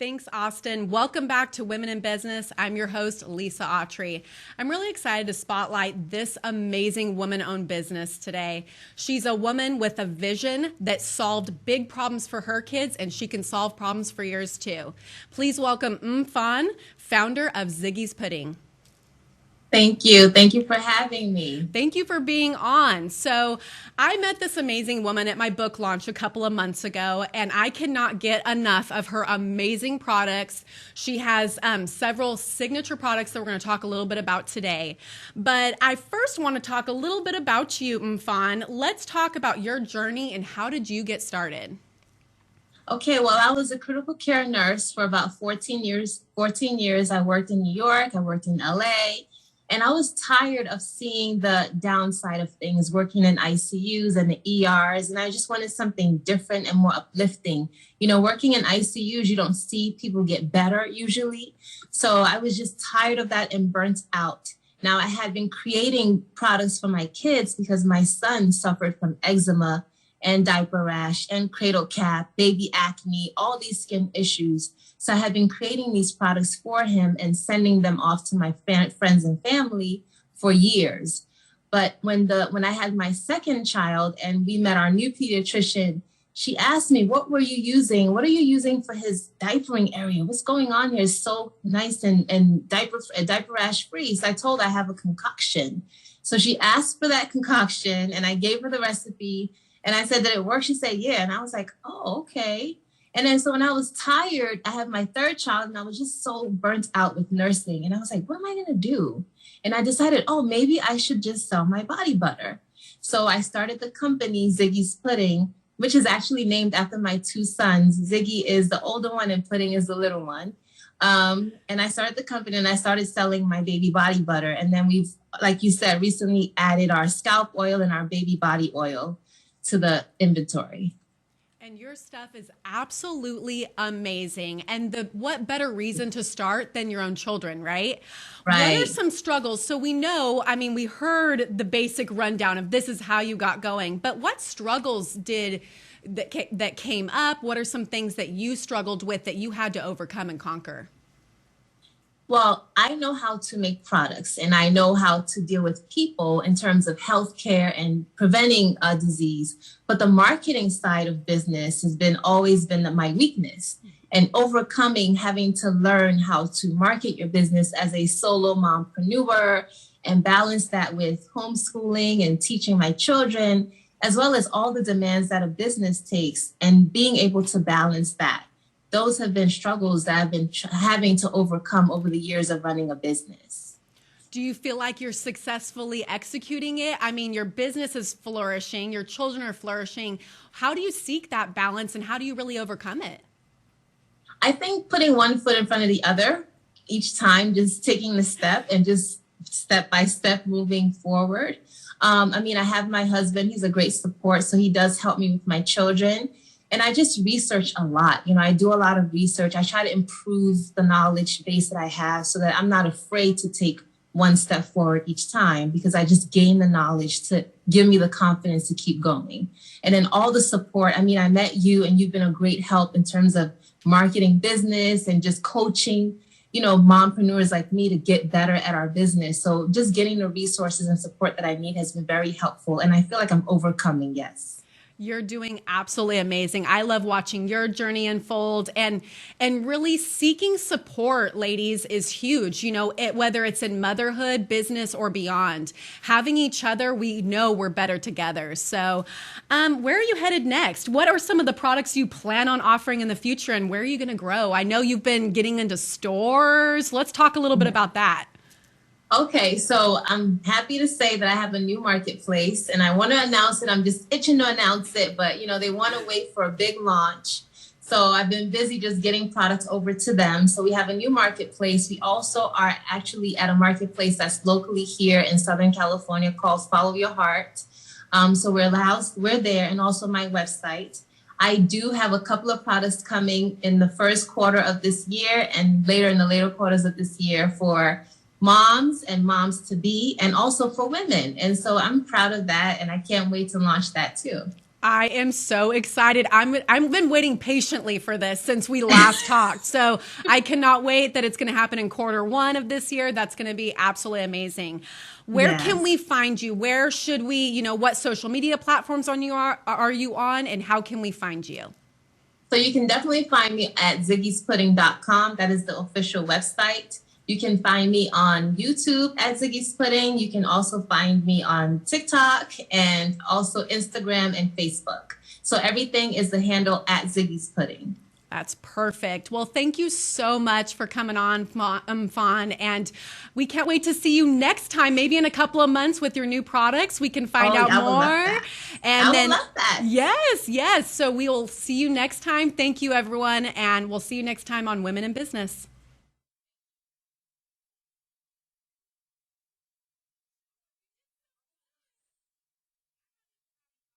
Thanks, Austin. Welcome back to Women in Business. I'm your host, Lisa Autry. I'm really excited to spotlight this amazing woman-owned business today. She's a woman with a vision that solved big problems for her kids, and she can solve problems for yours too. Please welcome Fan, founder of Ziggy's Pudding. Thank you. Thank you for having me. Thank you for being on. So I met this amazing woman at my book launch a couple of months ago, and I cannot get enough of her amazing products. She has several signature products that we're going to talk a little bit about today. But I first want to talk a little bit about you, Mfan. Let's talk about your journey and how did you get started? Okay, well, I was a critical care nurse for about 14 years. 14 years. I worked in New York. I worked in LA. And I was tired of seeing the downside of things, working in ICUs and the ERs. And I just wanted something different and more uplifting. You know, working in ICUs, you don't see people get better usually. So I was just tired of that and burnt out. Now, I had been creating products for my kids because my son suffered from eczema and diaper rash and cradle cap, baby acne, all these skin issues. So I had been creating these products for him and sending them off to my friends and family for years. But when I had my second child and we met our new pediatrician, she asked me, what were you using? What are you using for his diapering area? What's going on here? It's so nice and diaper rash free. So I told her I have a concoction. So she asked for that concoction and I gave her the recipe. And I said that it worked. She said, yeah. And I was like, oh, okay. And then so when I was tired, I had my third child and I was just so burnt out with nursing. And I was like, what am I going to do? And I decided, oh, maybe I should just sell my body butter. So I started the company, Ziggy's Pudding, which is actually named after my two sons. Ziggy is the older one and Pudding is the little one. And I started the company and I started selling my baby body butter. And then we've, like you said, recently added our scalp oil and our baby body oil to the inventory. And your stuff is absolutely amazing. And what better reason to start than your own children, right? Right. What are some struggles? So we know, I mean, we heard the basic rundown of this is how you got going, but what struggles that came up? What are some things that you struggled with that you had to overcome and conquer? Well, I know how to make products and I know how to deal with people in terms of healthcare and preventing a disease. But the marketing side of business has always been my weakness, and overcoming having to learn how to market your business as a solo mompreneur and balance that with homeschooling and teaching my children, as well as all the demands that a business takes and being able to balance that. Those have been struggles that I've been having to overcome over the years of running a business. Do you feel like you're successfully executing it? I mean, your business is flourishing, your children are flourishing. How do you seek that balance and how do you really overcome it? I think putting one foot in front of the other each time, just taking the step and just step by step moving forward. I mean, I have my husband, he's a great support, so he does help me with my children. And I just research a lot. You know, I do a lot of research. I try to improve the knowledge base that I have so that I'm not afraid to take one step forward each time because I just gain the knowledge to give me the confidence to keep going. And then all the support. I mean, I met you and you've been a great help in terms of marketing business and just coaching, you know, mompreneurs like me to get better at our business. So just getting the resources and support that I need has been very helpful. And I feel like I'm overcoming, yes. You're doing absolutely amazing. I love watching your journey unfold and really seeking support, ladies, is huge. You know, whether it's in motherhood, business, or beyond, having each other, we know we're better together. So where are you headed next? What are some of the products you plan on offering in the future and where are you going to grow? I know you've been getting into stores. Let's talk a little bit about that. Okay, so I'm happy to say that I have a new marketplace and I want to announce it. I'm just itching to announce it, but you know, they want to wait for a big launch. So I've been busy just getting products over to them. So we have a new marketplace. We also are actually at a marketplace that's locally here in Southern California called Follow Your Heart. So we're there, and also my website. I do have a couple of products coming in the first quarter of this year and later in the later quarters of this year for moms and moms to be, and also for women. And so I'm proud of that. And I can't wait to launch that too. I am so excited. I've been waiting patiently for this since we last talked. So I cannot wait that it's going to happen in Q1 of this year. That's going to be absolutely amazing. Where can we find you? Where should we, what social media platforms are you on, and how can we find you? So you can definitely find me at ziggyspudding.com. That is the official website. You can find me on YouTube at Ziggy's Pudding. You can also find me on TikTok and also Instagram and Facebook. So everything is the handle at Ziggy's Pudding. That's perfect. Well, thank you so much for coming on, Fawn. And we can't wait to see you next time, maybe in a couple of months with your new products. We can find out more. And I love that. Yes. So we will see you next time. Thank you, everyone. And we'll see you next time on Women in Business.